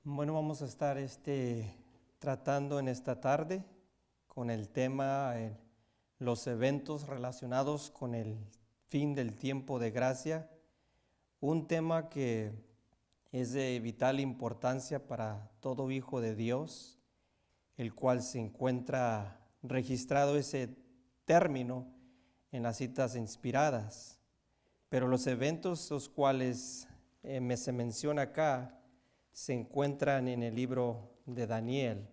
Bueno, vamos a estar tratando en esta tarde con el tema los eventos relacionados con el fin del tiempo de gracia, un tema que es de vital importancia para todo hijo de Dios, el cual se encuentra registrado ese término en las citas inspiradas. Pero los eventos los cuales se menciona acá se encuentran en el libro de Daniel.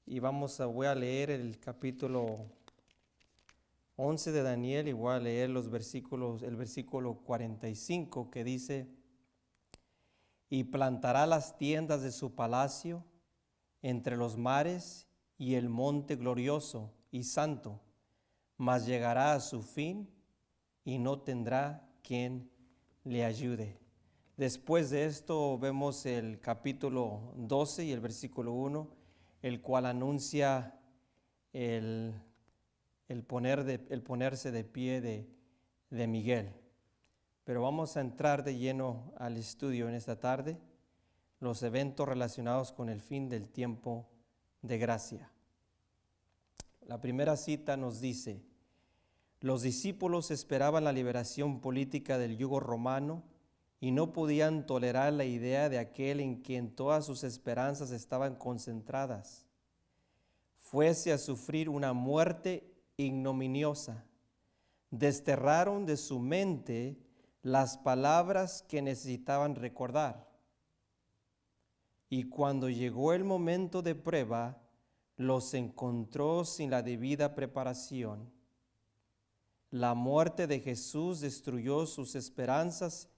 Y voy a leer el capítulo 11 de Daniel y voy a leer el versículo 45 que dice: y plantará las tiendas de su palacio entre los mares y el monte glorioso y santo, mas llegará a su fin y no tendrá quien le ayude. Después de esto vemos el capítulo 12 y el versículo 1, el cual anuncia el ponerse de pie de Miguel. Pero vamos a entrar de lleno al estudio en esta tarde, los eventos relacionados con el fin del tiempo de gracia. La primera cita nos dice: los discípulos esperaban la liberación política del yugo romano y no podían tolerar la idea de aquel en quien todas sus esperanzas estaban concentradas fuese a sufrir una muerte ignominiosa. Desterraron de su mente las palabras que necesitaban recordar. Y cuando llegó el momento de prueba, los encontró sin la debida preparación. La muerte de Jesús destruyó sus esperanzas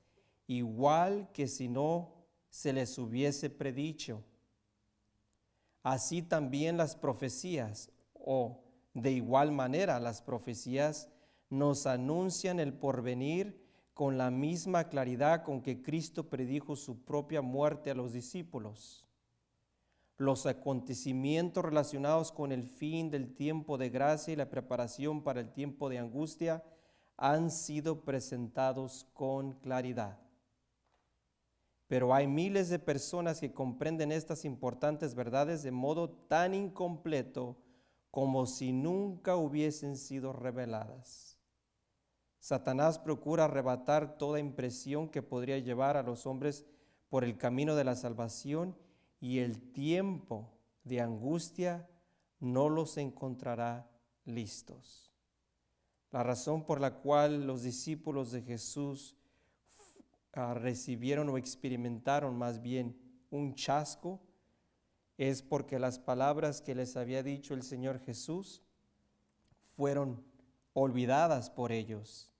igual que si no se les hubiese predicho. Así también las profecías, o de igual manera las profecías, nos anuncian el porvenir con la misma claridad con que Cristo predijo su propia muerte a los discípulos. Los acontecimientos relacionados con el fin del tiempo de gracia y la preparación para el tiempo de angustia han sido presentados con claridad. Pero hay miles de personas que comprenden estas importantes verdades de modo tan incompleto como si nunca hubiesen sido reveladas. Satanás procura arrebatar toda impresión que podría llevar a los hombres por el camino de la salvación, y el tiempo de angustia no los encontrará listos. La razón por la cual los discípulos de Jesús recibieron o experimentaron más bien un chasco es porque las palabras que les había dicho el Señor Jesús fueron olvidadas por ellos.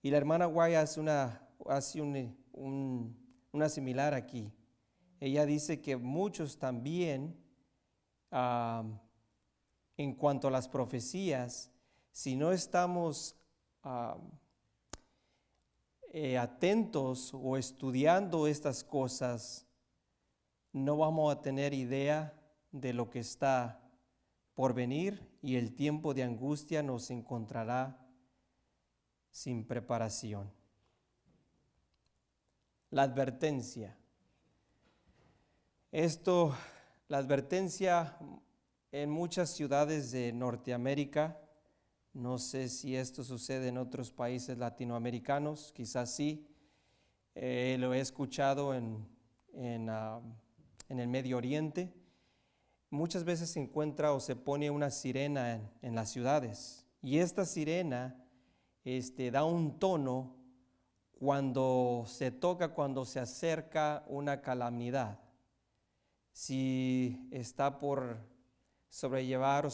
Y la hermana White hace una similar aquí. Ella dice que muchos también, en cuanto a las profecías, si no estamos atentos o estudiando estas cosas, no vamos a tener idea de lo que está por venir, y el tiempo de angustia nos encontrará sin preparación. La advertencia. La advertencia en muchas ciudades de Norteamérica, no sé si esto sucede en otros países latinoamericanos, quizás sí, lo he escuchado en el Medio Oriente. Muchas veces se encuentra o se pone una sirena en las ciudades, y esta sirena da un tono cuando se acerca una calamidad. Si está por sobrellevar o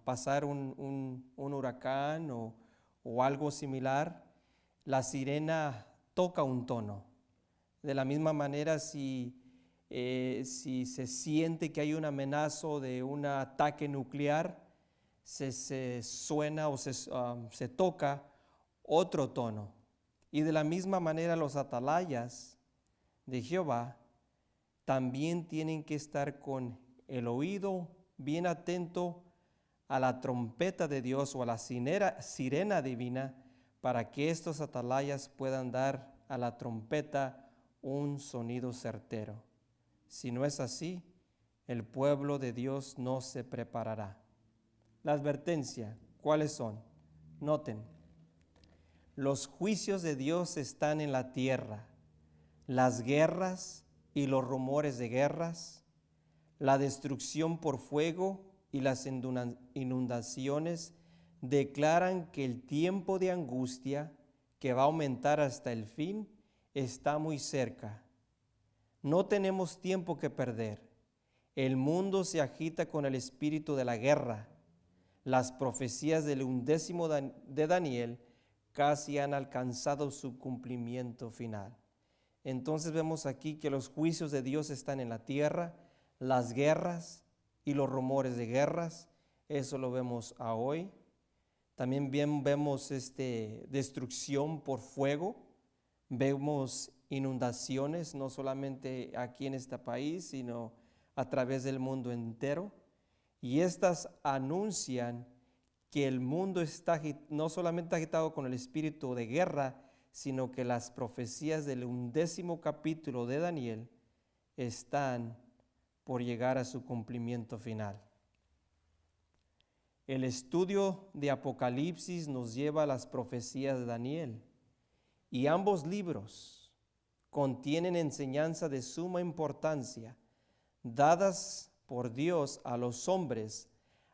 pasar un huracán o algo similar, la sirena toca un tono. De la misma manera, si se siente que hay una amenaza de un ataque nuclear, se suena o se toca otro tono. Y de la misma manera los atalayas de Jehová también tienen que estar con el oído bien atento a la trompeta de Dios o a la sirena divina, para que estos atalayas puedan dar a la trompeta un sonido certero. Si no es así, el pueblo de Dios no se preparará. La advertencia, ¿cuáles son? Noten, los juicios de Dios están en la tierra, las guerras y los rumores de guerras, la destrucción por fuego y las inundaciones declaran que el tiempo de angustia, que va a aumentar hasta el fin, está muy cerca. No tenemos tiempo que perder. El mundo se agita con el espíritu de la guerra. Las profecías del 11 de Daniel casi han alcanzado su cumplimiento final. Entonces vemos aquí que los juicios de Dios están en la tierra, las guerras y los rumores de guerras. Eso lo vemos a hoy. También vemos destrucción por fuego. Vemos inundaciones, no solamente aquí en este país, sino a través del mundo entero. Y estas anuncian que el mundo está no solamente agitado con el espíritu de guerra, sino que las profecías del 11 capítulo de Daniel están por llegar a su cumplimiento final. El estudio de Apocalipsis nos lleva a las profecías de Daniel, y ambos libros contienen enseñanza de suma importancia dadas por Dios a los hombres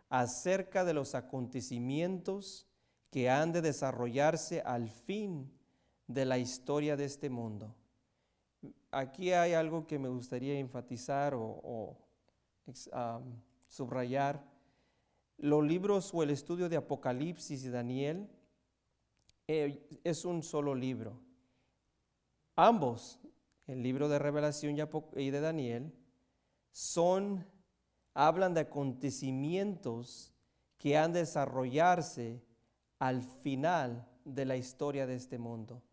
acerca de los acontecimientos que han de desarrollarse al fin de la historia de este mundo. Aquí hay algo que me gustaría enfatizar o subrayar. Los libros o el estudio de Apocalipsis y Daniel es un solo libro. Ambos, el libro de Revelación y de Daniel, hablan de acontecimientos que han de desarrollarse al final de la historia de este mundo.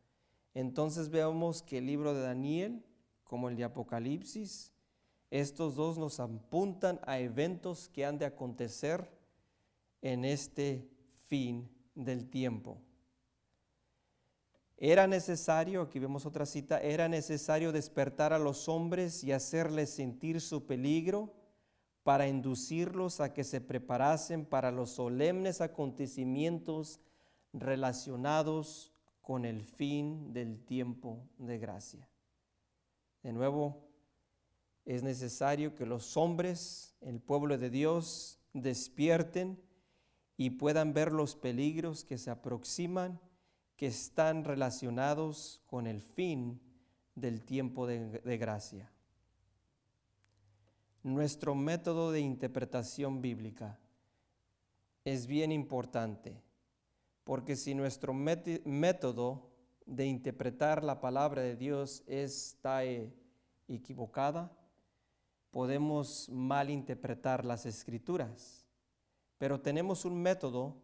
Entonces vemos que el libro de Daniel, como el de Apocalipsis, estos dos nos apuntan a eventos que han de acontecer en este fin del tiempo. Era necesario, aquí vemos otra cita, era necesario despertar a los hombres y hacerles sentir su peligro para inducirlos a que se preparasen para los solemnes acontecimientos relacionados con el fin del tiempo de gracia. De nuevo, es necesario que los hombres, el pueblo de Dios, despierten y puedan ver los peligros que se aproximan, que están relacionados con el fin del tiempo de gracia. Nuestro método de interpretación bíblica es bien importante, porque si nuestro método de interpretar la palabra de Dios está equivocada, podemos malinterpretar las Escrituras. Pero tenemos un método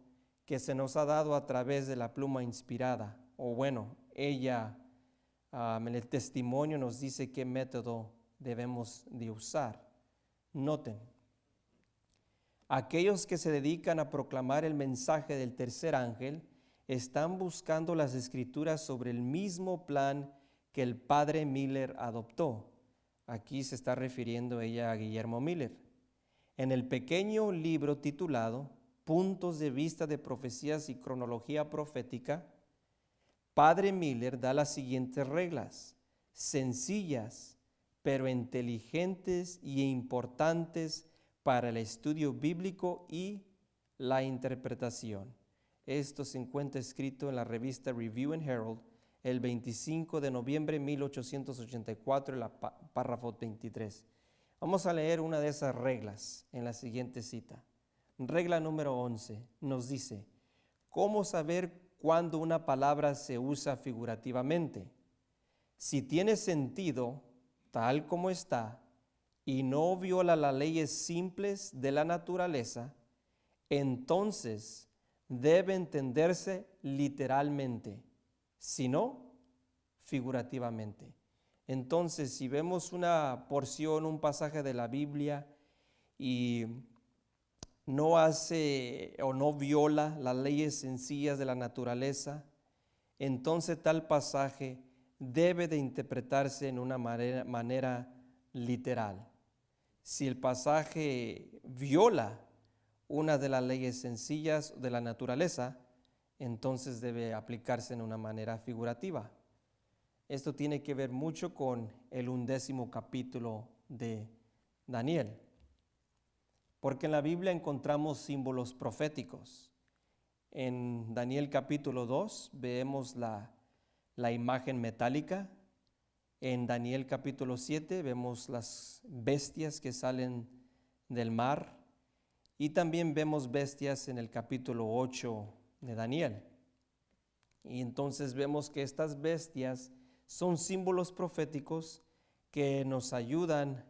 que se nos ha dado a través de la pluma inspirada, o bueno, en el testimonio nos dice qué método debemos de usar. Noten, aquellos que se dedican a proclamar el mensaje del tercer ángel están buscando las Escrituras sobre el mismo plan que el padre Miller adoptó. Aquí se está refiriendo ella a Guillermo Miller. En el pequeño libro titulado Puntos de vista de profecías y cronología profética, Padre Miller da las siguientes reglas, sencillas, pero inteligentes e importantes para el estudio bíblico y la interpretación. Esto se encuentra escrito en la revista Review and Herald el 25 de noviembre de 1884, en la párrafo 23. Vamos a leer una de esas reglas en la siguiente cita. Regla número 11 nos dice, ¿cómo saber cuándo una palabra se usa figurativamente? Si tiene sentido, tal como está, y no viola las leyes simples de la naturaleza, entonces debe entenderse literalmente, si no, figurativamente. Entonces, si vemos una porción, un pasaje de la Biblia y no hace o no viola las leyes sencillas de la naturaleza, entonces tal pasaje debe de interpretarse en una manera literal. Si el pasaje viola una de las leyes sencillas de la naturaleza, entonces debe aplicarse en una manera figurativa. Esto tiene que ver mucho con el 11º capítulo de Daniel, porque en la Biblia encontramos símbolos proféticos. En Daniel capítulo 2 vemos la imagen metálica. En Daniel capítulo 7 vemos las bestias que salen del mar. Y también vemos bestias en el capítulo 8 de Daniel. Y entonces vemos que estas bestias son símbolos proféticos que nos ayudan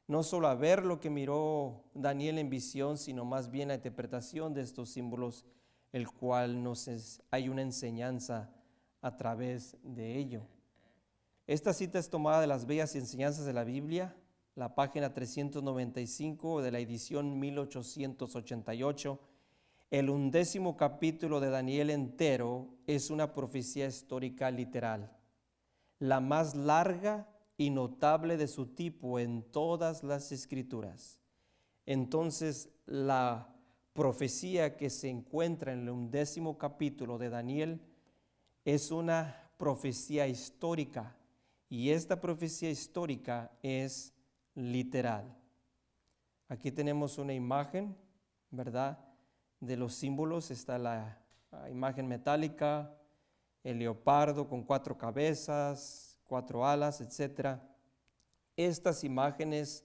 no solo a ver lo que miró Daniel en visión, sino más bien la interpretación de estos símbolos, el cual hay una enseñanza a través de ello. Esta cita es tomada de las bellas enseñanzas de la Biblia, la página 395 de la edición 1888. El 11º capítulo de Daniel entero es una profecía histórica literal, la más larga y notable de su tipo en todas las escrituras. Entonces, la profecía que se encuentra en el 11º capítulo de Daniel es una profecía histórica, y esta profecía histórica es literal. Aquí tenemos una imagen, ¿verdad?, de los símbolos. Está la imagen metálica, el leopardo con 4 cabezas, 4 alas, etc. Estas imágenes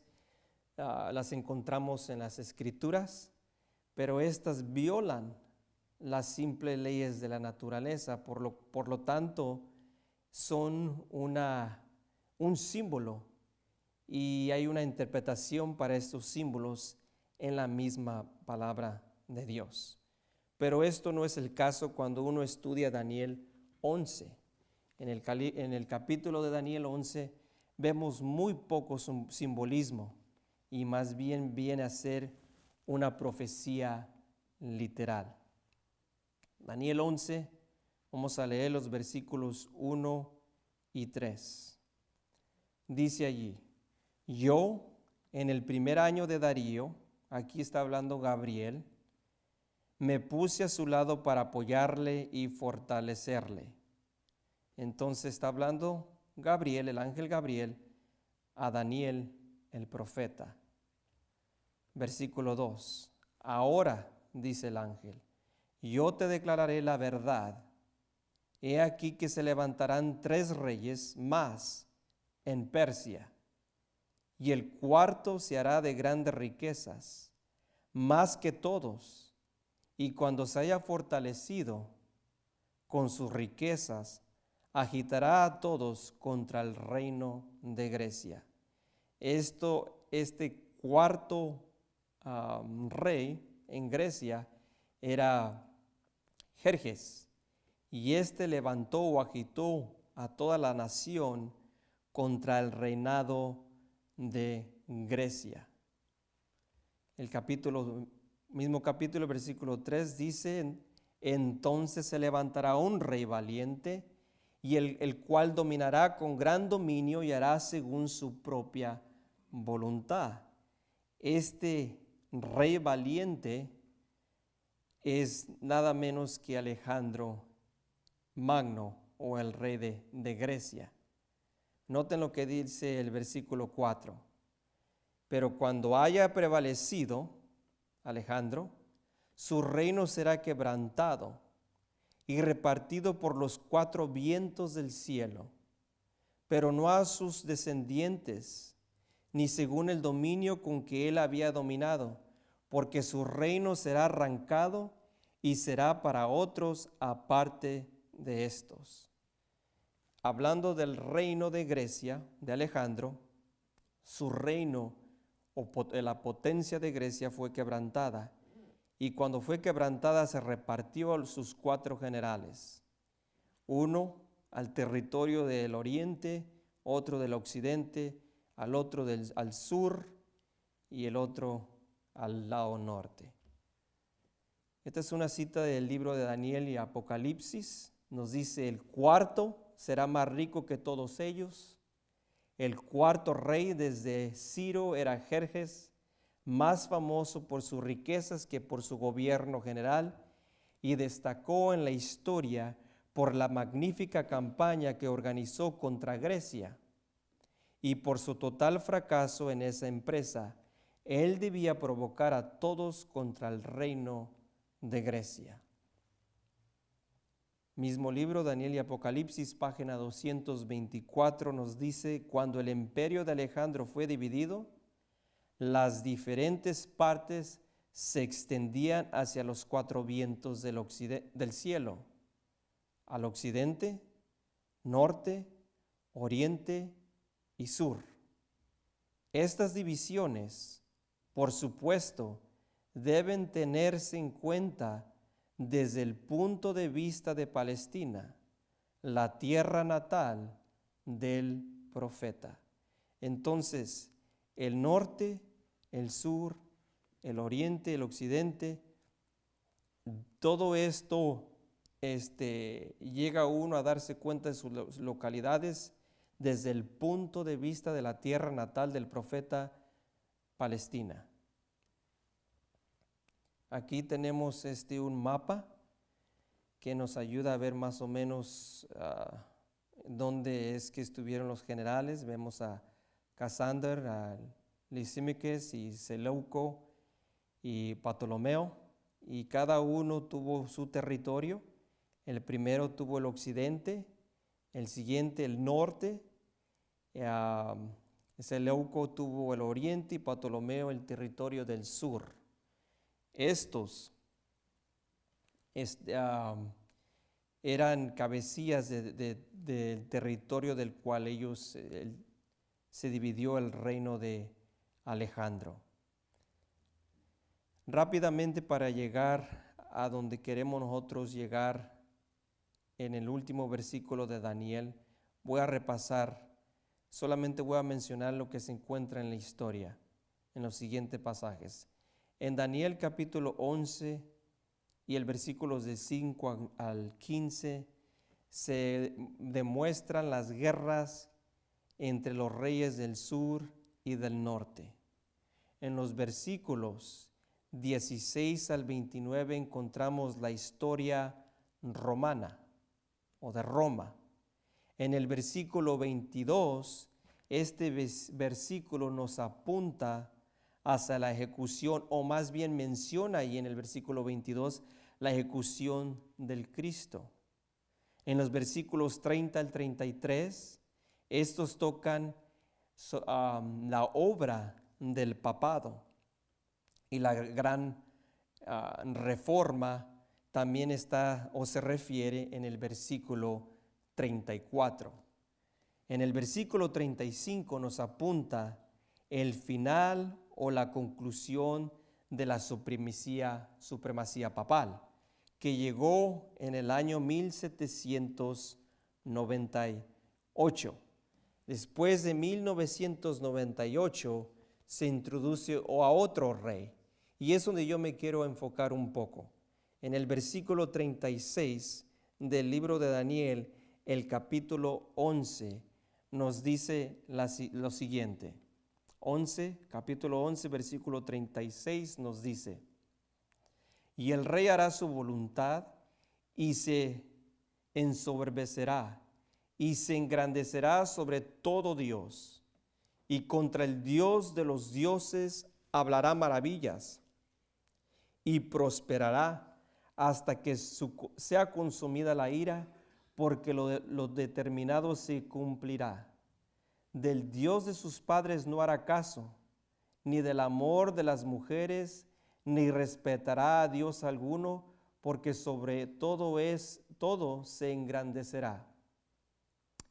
las encontramos en las Escrituras, pero estas violan las simples leyes de la naturaleza, por lo tanto son un símbolo, y hay una interpretación para estos símbolos en la misma palabra de Dios. Pero esto no es el caso cuando uno estudia Daniel 11. En el capítulo de Daniel 11 vemos muy poco simbolismo, y más bien viene a ser una profecía literal. Daniel 11, vamos a leer los versículos 1 y 3. Dice allí: yo, en el primer año de Darío, aquí está hablando Gabriel, me puse a su lado para apoyarle y fortalecerle. Entonces está hablando Gabriel, el ángel Gabriel, a Daniel, el profeta. Versículo 2. Ahora, dice el ángel, yo te declararé la verdad. He aquí que se levantarán 3 reyes más en Persia, y el cuarto se hará de grandes riquezas, más que todos, y cuando se haya fortalecido con sus riquezas, agitará a todos contra el reino de Grecia. Este cuarto rey en Grecia era Jerjes, y levantó o agitó a toda la nación contra el reinado de Grecia. El mismo capítulo, versículo 3 dice: entonces se levantará un rey valiente, y el cual dominará con gran dominio y hará según su propia voluntad. Este rey valiente es nada menos que Alejandro Magno, o el rey de Grecia. Noten lo que dice el versículo 4. Pero cuando haya prevalecido Alejandro, su reino será quebrantado y repartido por los 4 vientos del cielo, pero no a sus descendientes, ni según el dominio con que él había dominado, porque su reino será arrancado y será para otros aparte de estos. Hablando del reino de Grecia, de Alejandro, su reino o la potencia de Grecia fue quebrantada, y cuando fue quebrantada se repartió a sus 4 generales, uno al territorio del oriente, otro del occidente, al otro al sur y el otro al lado norte. Esta es una cita del libro de Daniel y Apocalipsis. Nos dice: el cuarto será más rico que todos ellos. El cuarto rey desde Ciro era Jerjes, más famoso por sus riquezas que por su gobierno general, y destacó en la historia por la magnífica campaña que organizó contra Grecia. Y por su total fracaso en esa empresa, él debía provocar a todos contra el reino de Grecia. Mismo libro, Daniel y Apocalipsis, página 224, nos dice: cuando el imperio de Alejandro fue dividido, las diferentes partes se extendían hacia los 4 vientos del cielo, al occidente, norte, oriente y sur. Estas divisiones, por supuesto, deben tenerse en cuenta desde el punto de vista de Palestina, la tierra natal del profeta. Entonces, el norte, el sur, el oriente, el occidente, todo esto llega uno a darse cuenta de sus localidades desde el punto de vista de la tierra natal del profeta, Palestina. Aquí tenemos un mapa que nos ayuda a ver más o menos dónde es que estuvieron los generales. Vemos a Casander, a Lisímaques y Seleuco y Ptolomeo, y cada uno tuvo su territorio. El primero tuvo el occidente, el siguiente el norte, Seleuco tuvo el oriente y Ptolomeo el territorio del sur. Estos eran cabecillas del territorio del cual se dividió el reino de Alejandro. Rápidamente, para llegar a donde queremos nosotros llegar, en el último versículo de Daniel, voy a repasar, solamente voy a mencionar lo que se encuentra en la historia, en los siguientes pasajes. En Daniel capítulo 11 y el versículos de 5 al 15 se demuestran las guerras entre los reyes del sur y del norte. En los versículos 16 al 29 encontramos la historia romana o de Roma. En el versículo 22, este versículo nos apunta hacia la ejecución, o más bien menciona ahí en el versículo 22 la ejecución del Cristo. En los versículos 30 al 33, estos tocan la obra del papado, y la gran reforma también está o se refiere en el versículo 34. En el versículo 35 nos apunta el final o la conclusión de la supremacía papal, que llegó en el año 1798. Después de 1998 se introduce a otro rey, y es donde yo me quiero enfocar un poco. En el versículo 36 del libro de Daniel, el capítulo 11, nos dice lo siguiente. Capítulo 11, versículo 36 nos dice: y el rey hará su voluntad y se ensoberbecerá y se engrandecerá sobre todo Dios, y contra el Dios de los dioses hablará maravillas, y prosperará hasta que sea consumida la ira, porque lo determinado se cumplirá. Del Dios de sus padres no hará caso, ni del amor de las mujeres, ni respetará a Dios alguno, porque sobre todo se engrandecerá.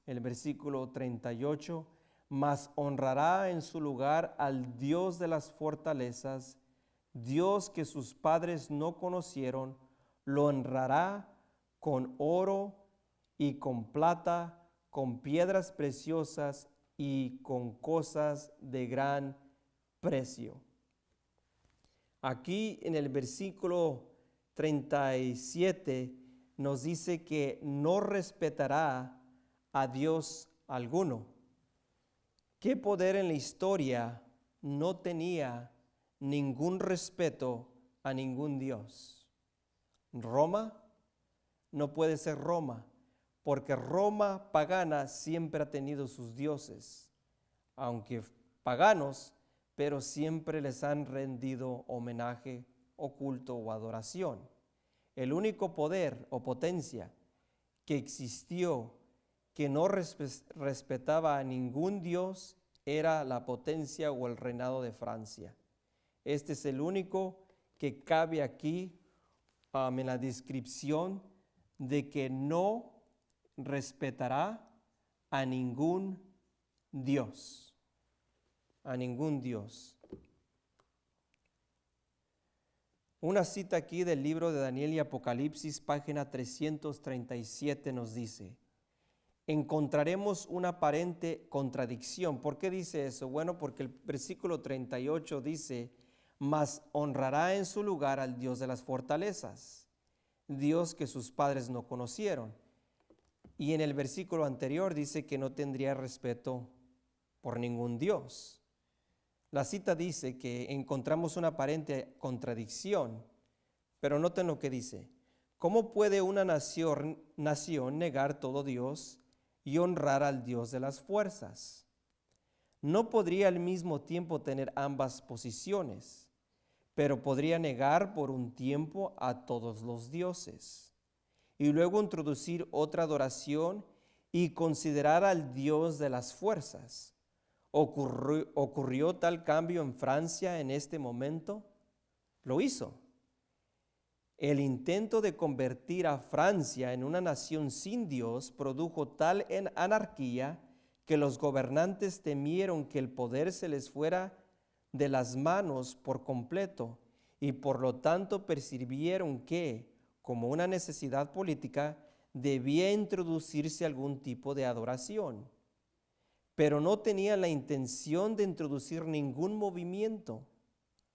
El versículo 38, mas honrará en su lugar al Dios de las fortalezas, Dios que sus padres no conocieron, lo honrará con oro y con plata, con piedras preciosas y con cosas de gran precio. Aquí en el versículo 37 nos dice que no respetará a Dios alguno. ¿Qué poder en la historia no tenía ningún respeto a ningún Dios? Roma no puede ser Roma, porque Roma pagana siempre ha tenido sus dioses, aunque paganos, pero siempre les han rendido homenaje, o culto o adoración. El único poder o potencia que existió que no respetaba a ningún dios era la potencia o el reinado de Francia. Este es el único que cabe aquí en la descripción de que no respetará a ningún dios. A ningún dios. Una cita aquí del libro de Daniel y Apocalipsis, página 337, nos dice: encontraremos una aparente contradicción. ¿Por qué dice eso? Bueno, porque el versículo 38 dice: mas honrará en su lugar al Dios de las fortalezas, Dios que sus padres no conocieron. Y en el versículo anterior dice que no tendría respeto por ningún Dios. La cita dice que encontramos una aparente contradicción, pero noten lo que dice: ¿cómo puede una nación negar todo Dios y honrar al Dios de las fuerzas? No podría al mismo tiempo tener ambas posiciones, pero podría negar por un tiempo a todos los dioses y luego introducir otra adoración y considerar al Dios de las fuerzas. ¿Ocurrió tal cambio en Francia en este momento? Lo hizo. El intento de convertir a Francia en una nación sin Dios produjo tal anarquía que los gobernantes temieron que el poder se les fuera de las manos por completo y por lo tanto percibieron que, como una necesidad política, debía introducirse algún tipo de adoración. Pero no tenían la intención de introducir ningún movimiento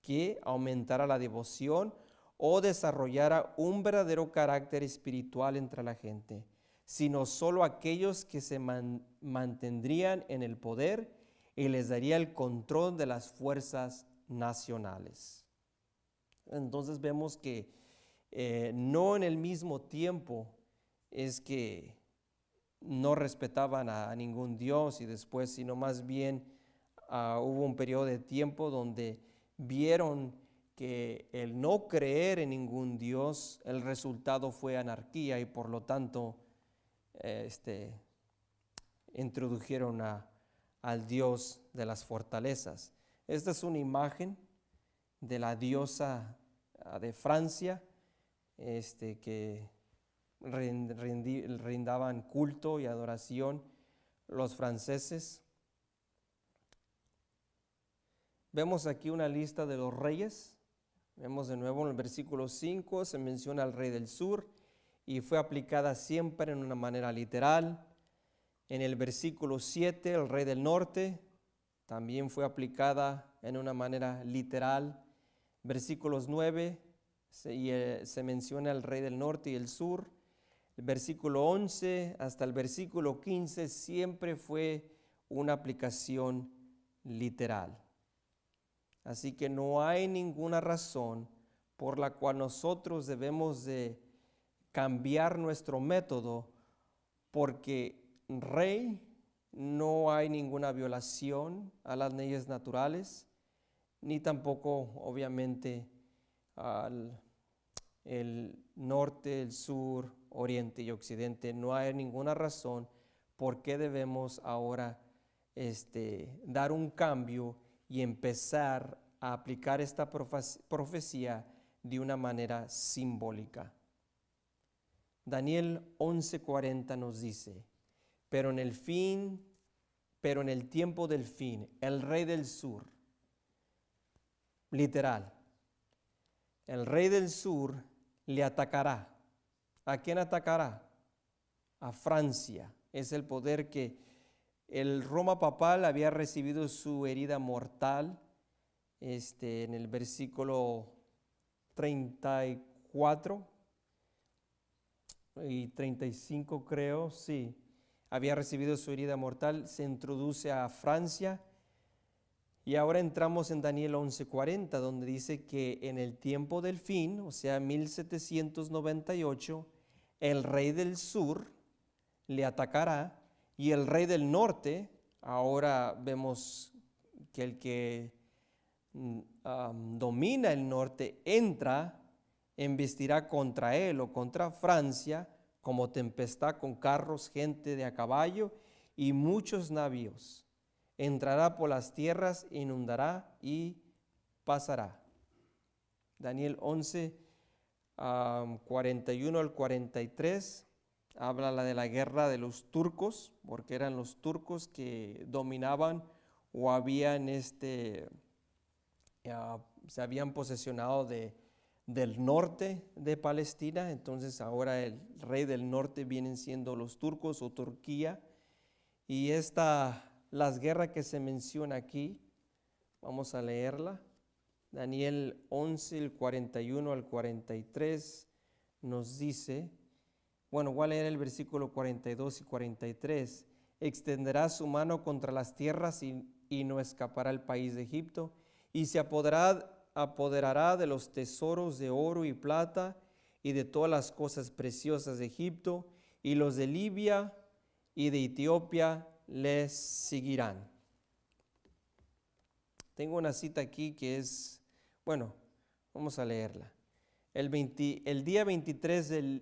que aumentara la devoción o desarrollara un verdadero carácter espiritual entre la gente, sino solo aquellos que se mantendrían en el poder y les daría el control de las fuerzas nacionales. Entonces vemos que no en el mismo tiempo es que no respetaban a ningún dios y después, sino más bien hubo un periodo de tiempo donde vieron que el no creer en ningún dios, el resultado fue anarquía y por lo tanto introdujeron al dios de las fortalezas. Esta es una imagen de la diosa de Francia, que rindaban culto y adoración los franceses. Vemos aquí una lista de los reyes. Vemos de nuevo en el versículo 5, se menciona al rey del sur y fue aplicada siempre en una manera literal. En el versículo 7, el rey del norte, también fue aplicada en una manera literal. Versículos 9, se menciona el rey del norte y el sur. El versículo 11 hasta el versículo 15 siempre fue una aplicación literal. Así que no hay ninguna razón por la cual nosotros debemos de cambiar nuestro método, porque rey, no hay ninguna violación a las leyes naturales, ni tampoco obviamente el norte, el sur, oriente y occidente. No hay ninguna razón por qué debemos ahora dar un cambio y empezar a aplicar esta profecía de una manera simbólica. Daniel 11:40 nos dice: pero en el tiempo del fin, el rey del sur, literal, el rey del sur le atacará. ¿A quién atacará? A Francia. Es el poder que el Roma papal había recibido su herida mortal en el versículo 34 y 35 creo, sí. Había recibido su herida mortal, se introduce a Francia. Y ahora entramos en Daniel 11:40, donde dice que en el tiempo del fin, o sea, 1798, el rey del sur le atacará y el rey del norte, ahora vemos que el que domina el norte entra, embestirá contra él o contra Francia como tempestad con carros, gente de a caballo y muchos navíos. Entrará por las tierras, inundará y pasará. Daniel 11, 41 al 43, habla de la guerra de los turcos, porque eran los turcos que dominaban o habían se habían posesionado del norte de Palestina. Entonces ahora el rey del norte vienen siendo los turcos o Turquía. Y las guerras que se menciona aquí, vamos a leerla. Daniel 11, el 41 al 43 nos dice, bueno, voy a leer el versículo 42 y 43. Extenderá su mano contra las tierras y no escapará el país de Egipto, y se apoderará de los tesoros de oro y plata y de todas las cosas preciosas de Egipto, y los de Libia y de Etiopía les seguirán. Tengo una cita aquí que es, bueno, vamos a leerla. El día 23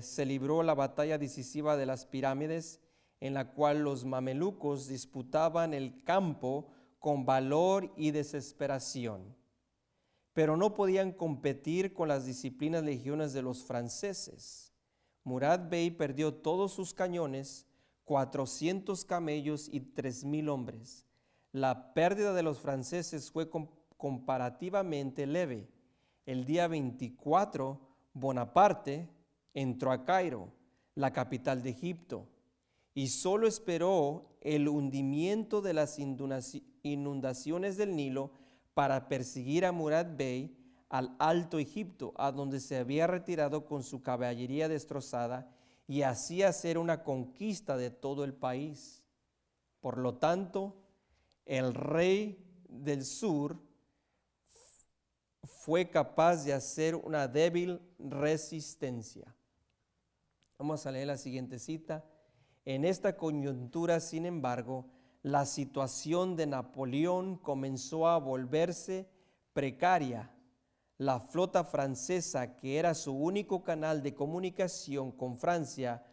se libró la batalla decisiva de las pirámides, en la cual los mamelucos disputaban el campo con valor y desesperación, pero no podían competir con las disciplinas legiones de los franceses. Murad Bey perdió todos sus cañones, 400 camellos y 3,000 hombres. La pérdida de los franceses fue comparativamente leve. El día 24, Bonaparte entró a Cairo, la capital de Egipto, y solo esperó el hundimiento de las inundaciones del Nilo para perseguir a Murad Bey al Alto Egipto, a donde se había retirado con su caballería destrozada, y así hacer una conquista de todo el país. Por lo tanto, el rey del sur fue capaz de hacer una débil resistencia. Vamos a leer la siguiente cita. En esta coyuntura, sin embargo, la situación de Napoleón comenzó a volverse precaria. La flota francesa, que era su único canal de comunicación con Francia,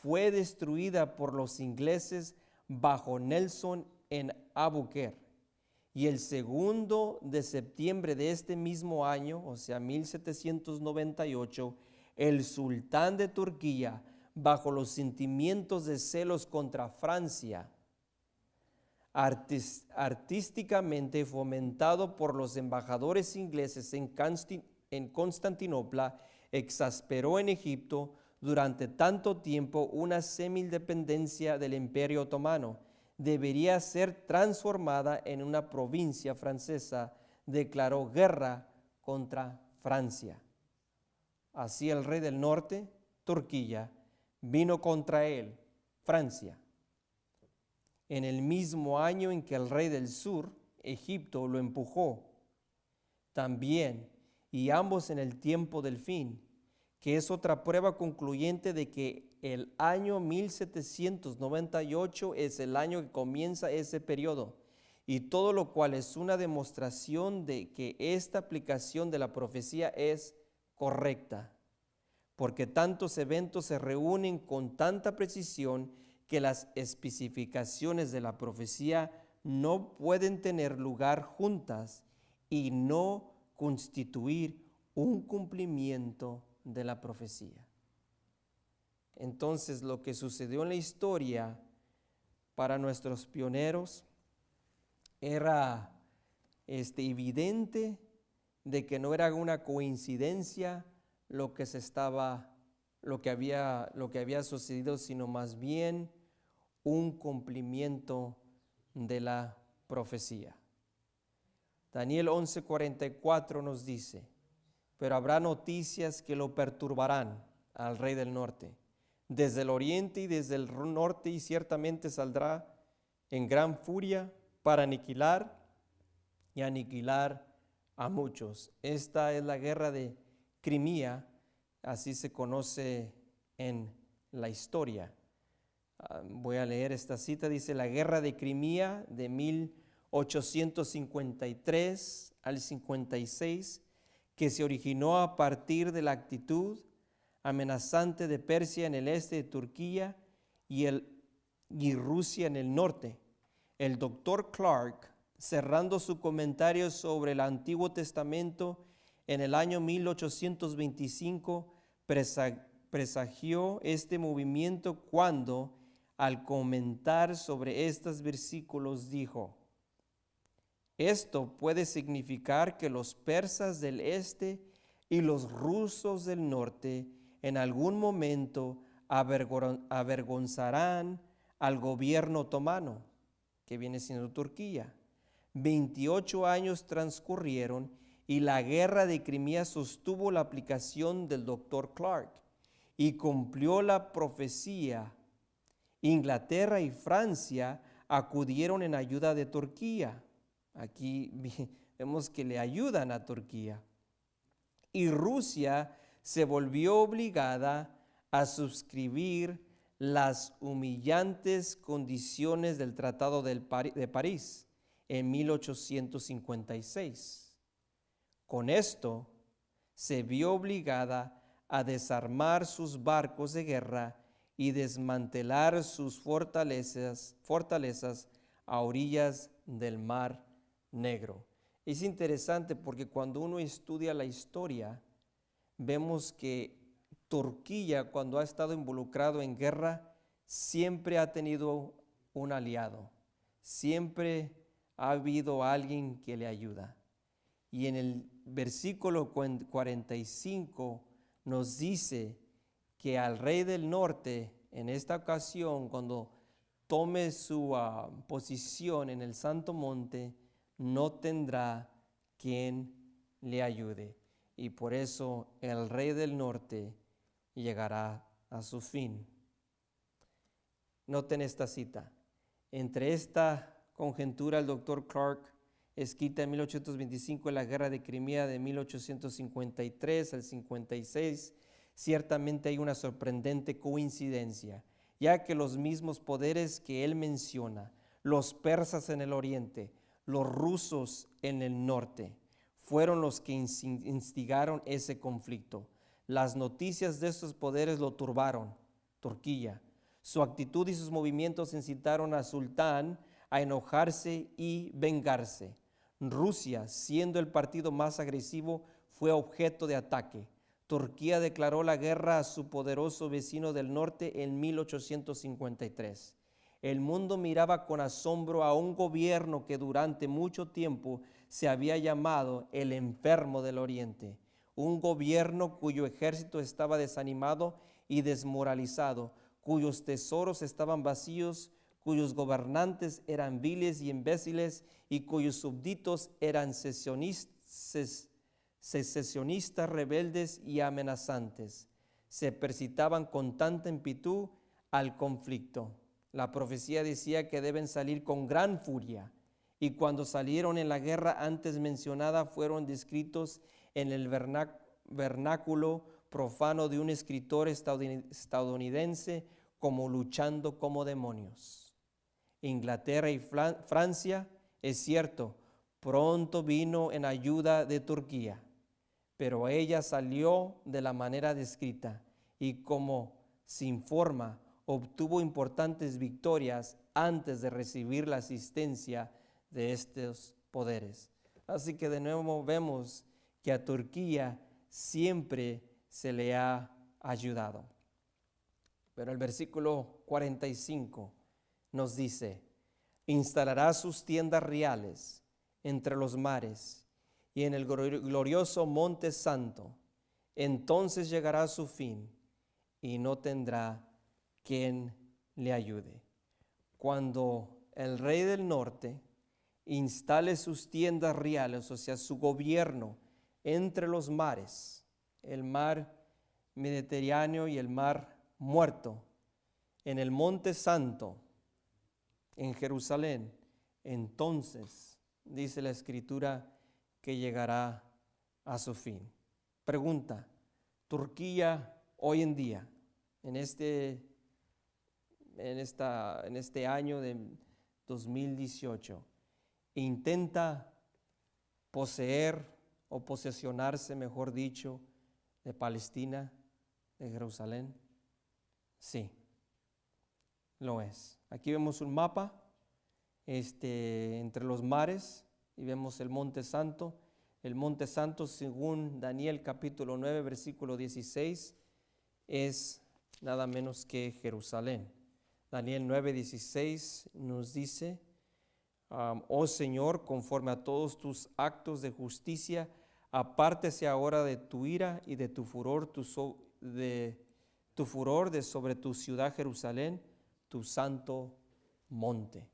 fue destruida por los ingleses bajo Nelson en Albuquerque. Y el 2 de septiembre de este mismo año, o sea 1798, el sultán de Turquía, bajo los sentimientos de celos contra Francia, artísticamente fomentado por los embajadores ingleses en Constantinopla, exasperó en Egipto durante tanto tiempo una semi-independencia del Imperio Otomano. Debería ser transformada en una provincia francesa. Declaró guerra contra Francia. Así el rey del norte, Turquía, vino contra él, Francia. En el mismo año en que el rey del sur, Egipto, lo empujó también, y ambos en el tiempo del fin, que es otra prueba concluyente de que el año 1798 es el año que comienza ese periodo, y todo lo cual es una demostración de que esta aplicación de la profecía es correcta, porque tantos eventos se reúnen con tanta precisión que las especificaciones de la profecía no pueden tener lugar juntas y no constituir un cumplimiento de la profecía. Entonces, lo que sucedió en la historia para nuestros pioneros era evidente de que no era una coincidencia lo que había sucedido, sino más bien un cumplimiento de la profecía. Daniel 11:44 nos dice: pero habrá noticias que lo perturbarán al rey del norte, desde el oriente y desde el norte, y ciertamente saldrá en gran furia para aniquilar a muchos. Esta es la guerra de Crimea, así se conoce en la historia. Voy a leer esta cita, dice: la guerra de Crimea de 1853 al 56, que se originó a partir de la actitud amenazante de Persia en el este de Turquía y Rusia en el norte. El doctor Clark, cerrando su comentario sobre el Antiguo Testamento en el año 1825, presagió este movimiento cuando, al comentar sobre estos versículos, dijo: esto puede significar que los persas del este y los rusos del norte en algún momento avergonzarán al gobierno otomano, que viene siendo Turquía. 28 años transcurrieron y la guerra de Crimea sostuvo la aplicación del doctor Clark y cumplió la profecía. Inglaterra y Francia acudieron en ayuda de Turquía. Aquí vemos que le ayudan a Turquía. Y Rusia se volvió obligada a suscribir las humillantes condiciones del Tratado de París en 1856. Con esto, se vio obligada a desarmar sus barcos de guerra y desmantelar sus fortalezas a orillas del Mar Negro. Es interesante porque cuando uno estudia la historia, vemos que Turquía, cuando ha estado involucrado en guerra, siempre ha tenido un aliado, siempre ha habido alguien que le ayuda. Y en el versículo 45 nos dice que al rey del norte, en esta ocasión, cuando tome su posición en el Santo Monte, no tendrá quien le ayude. Y por eso el rey del norte llegará a su fin. Noten esta cita. Entre esta conjetura, el doctor Clark escrita en 1825 en la guerra de Crimea de 1853 al 56, ciertamente hay una sorprendente coincidencia, ya que los mismos poderes que él menciona, los persas en el oriente, los rusos en el norte, fueron los que instigaron ese conflicto. Las noticias de estos poderes lo turbaron. Turquía. Su actitud y sus movimientos incitaron al sultán a enojarse y vengarse. Rusia, siendo el partido más agresivo, fue objeto de ataque. Turquía declaró la guerra a su poderoso vecino del norte en 1853. El mundo miraba con asombro a un gobierno que durante mucho tiempo se había llamado el enfermo del oriente. Un gobierno cuyo ejército estaba desanimado y desmoralizado, cuyos tesoros estaban vacíos, cuyos gobernantes eran viles y imbéciles y cuyos súbditos eran secesionistas, rebeldes y amenazantes. Se precipitaban con tanta impetu al conflicto. La profecía decía que deben salir con gran furia, y cuando salieron en la guerra antes mencionada fueron descritos en el vernáculo profano de un escritor estadounidense como luchando como demonios. Inglaterra y Francia, es cierto, pronto vino en ayuda de Turquía, pero ella salió de la manera descrita y, como se informa, obtuvo importantes victorias antes de recibir la asistencia de estos poderes. Así que de nuevo vemos que a Turquía siempre se le ha ayudado. Pero el versículo 45 nos dice: instalará sus tiendas reales entre los mares y en el glorioso monte santo. Entonces llegará a su fin y no tendrá quien le ayude. Cuando el rey del norte instale sus tiendas reales, o sea, su gobierno entre los mares, el mar Mediterráneo y el mar Muerto, en el monte santo, en Jerusalén, entonces, dice la Escritura, que llegará a su fin. Pregunta: Turquía hoy en día, en este año de 2018, intenta poseer o posesionarse, mejor dicho, de Palestina, de Jerusalén. Sí, lo es. Aquí vemos un mapa entre los mares y vemos el Monte Santo. El Monte Santo, según Daniel capítulo 9, versículo 16, es nada menos que Jerusalén. Daniel 9, 16 nos dice: oh Señor, conforme a todos tus actos de justicia, apártese ahora de tu ira y de tu furor, de sobre tu ciudad Jerusalén, tu santo monte.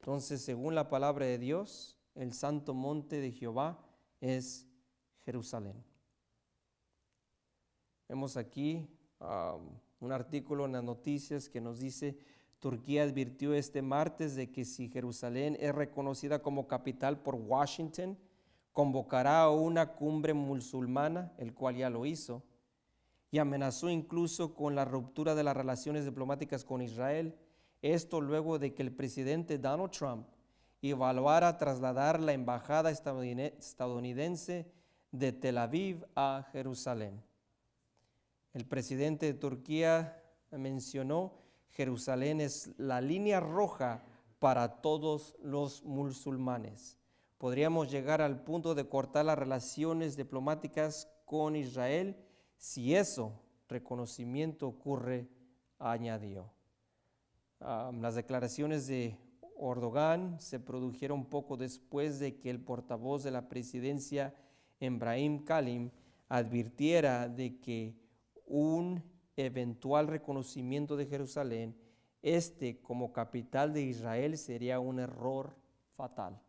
Entonces, según la palabra de Dios, el santo monte de Jehová es Jerusalén. Vemos aquí un artículo en las noticias que nos dice: Turquía advirtió este martes de que si Jerusalén es reconocida como capital por Washington, convocará a una cumbre musulmana, el cual ya lo hizo, y amenazó incluso con la ruptura de las relaciones diplomáticas con Israel. Esto luego de que el presidente Donald Trump evaluara trasladar la embajada estadounidense de Tel Aviv a Jerusalén. El presidente de Turquía mencionó: Jerusalén es la línea roja para todos los musulmanes. Podríamos llegar al punto de cortar las relaciones diplomáticas con Israel si ese reconocimiento ocurre, añadió. Las declaraciones de Erdogan se produjeron poco después de que el portavoz de la presidencia, Ebrahim Kalin, advirtiera de que un eventual reconocimiento de Jerusalén como capital de Israel sería un error fatal.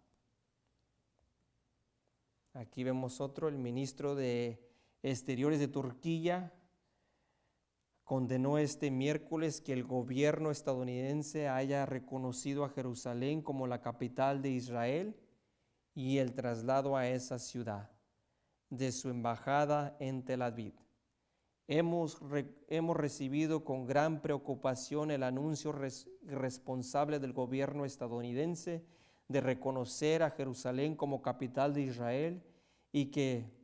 Aquí vemos el ministro de Exteriores de Turquía condenó este miércoles que el gobierno estadounidense haya reconocido a Jerusalén como la capital de Israel y el traslado a esa ciudad de su embajada en Tel Aviv. Hemos recibido con gran preocupación el anuncio irresponsable del gobierno estadounidense de reconocer a Jerusalén como capital de Israel y que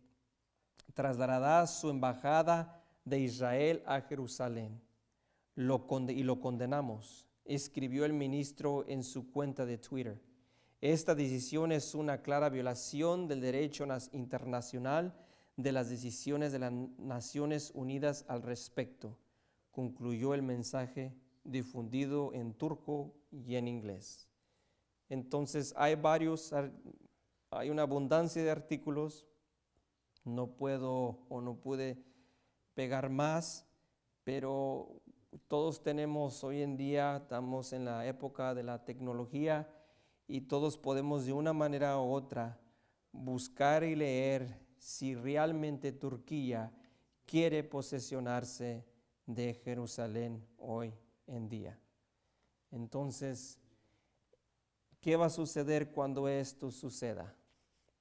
trasladará su embajada de Israel a Jerusalén. Lo condenamos, escribió el ministro en su cuenta de Twitter. Esta decisión es una clara violación del derecho internacional, de las decisiones de las Naciones Unidas al respecto, concluyó el mensaje difundido en turco y en inglés. Entonces hay una abundancia de artículos. No pude pegar más, pero todos tenemos hoy en día, estamos en la época de la tecnología y todos podemos de una manera u otra buscar y leer si realmente Turquía quiere posesionarse de Jerusalén hoy en día. Entonces, ¿qué va a suceder cuando esto suceda?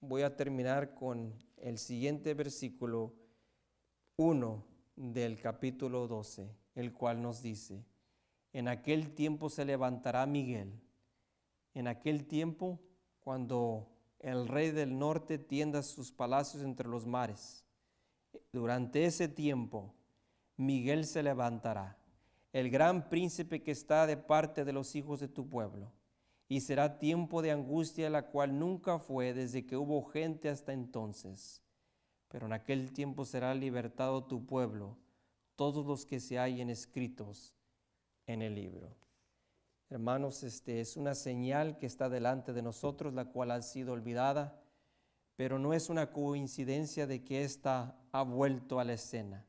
Voy a terminar con el siguiente versículo 1 del capítulo 12, el cual nos dice: en aquel tiempo se levantará Miguel. En aquel tiempo, cuando el rey del norte tienda sus palacios entre los mares, durante ese tiempo Miguel se levantará, el gran príncipe que está de parte de los hijos de tu pueblo, y será tiempo de angustia, la cual nunca fue desde que hubo gente hasta entonces. Pero en aquel tiempo será libertado tu pueblo, todos los que se hallen escritos en el libro. Hermanos, es una señal que está delante de nosotros, la cual ha sido olvidada, pero no es una coincidencia de que ésta ha vuelto a la escena.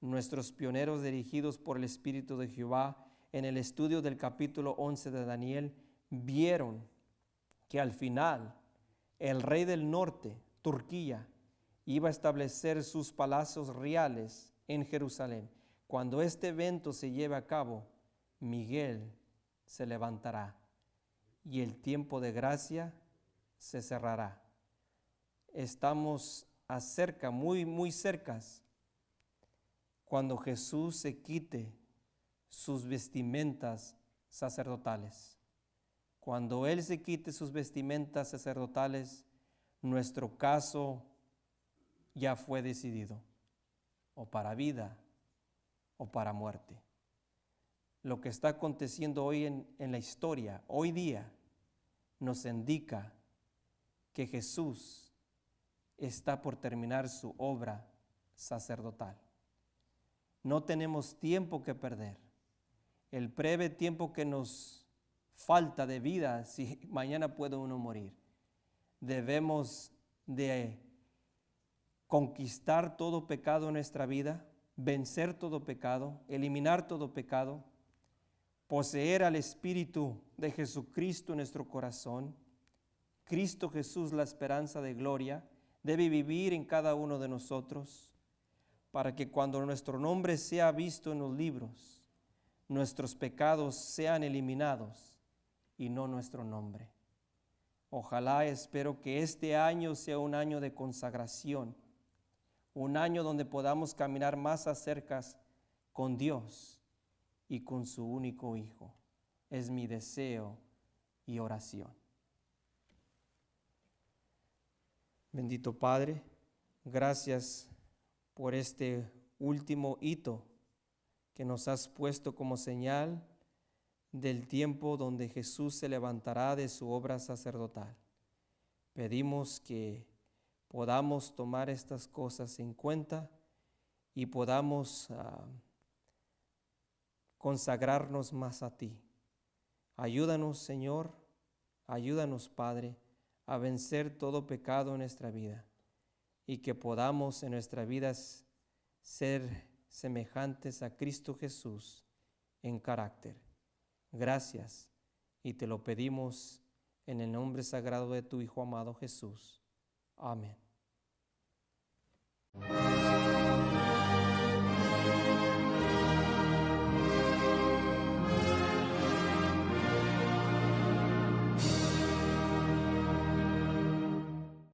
Nuestros pioneros, dirigidos por el Espíritu de Jehová, en el estudio del capítulo 11 de Daniel, vieron que al final el rey del norte, Turquía, iba a establecer sus palacios reales en Jerusalén. Cuando este evento se lleve a cabo, Miguel se levantará y el tiempo de gracia se cerrará. Estamos acerca, muy cercas, cuando Jesús se quite sus vestimentas sacerdotales. Cuando Él se quite sus vestimentas sacerdotales, nuestro caso ya fue decidido, o para vida o para muerte. Lo que está aconteciendo hoy en la historia, hoy día, nos indica que Jesús está por terminar su obra sacerdotal. No tenemos tiempo que perder. El breve tiempo que nos falta de vida, si mañana puede uno morir, debemos de conquistar todo pecado en nuestra vida, vencer todo pecado, eliminar todo pecado, poseer al Espíritu de Jesucristo en nuestro corazón. Cristo Jesús, la esperanza de gloria, debe vivir en cada uno de nosotros para que cuando nuestro nombre sea visto en los libros, nuestros pecados sean eliminados y no nuestro nombre. Ojalá, espero que este año sea un año de consagración, un año donde podamos caminar más acerca con Dios y con su único Hijo. Es mi deseo y oración. Bendito Padre, gracias por este último hito que nos has puesto como señal del tiempo donde Jesús se levantará de su obra sacerdotal. Pedimos que podamos tomar estas cosas en cuenta y podamos consagrarnos más a ti. Ayúdanos, Señor, ayúdanos, Padre, a vencer todo pecado en nuestra vida y que podamos en nuestras vidas ser semejantes a Cristo Jesús en carácter. Gracias y te lo pedimos en el nombre sagrado de tu Hijo amado Jesús. Amén.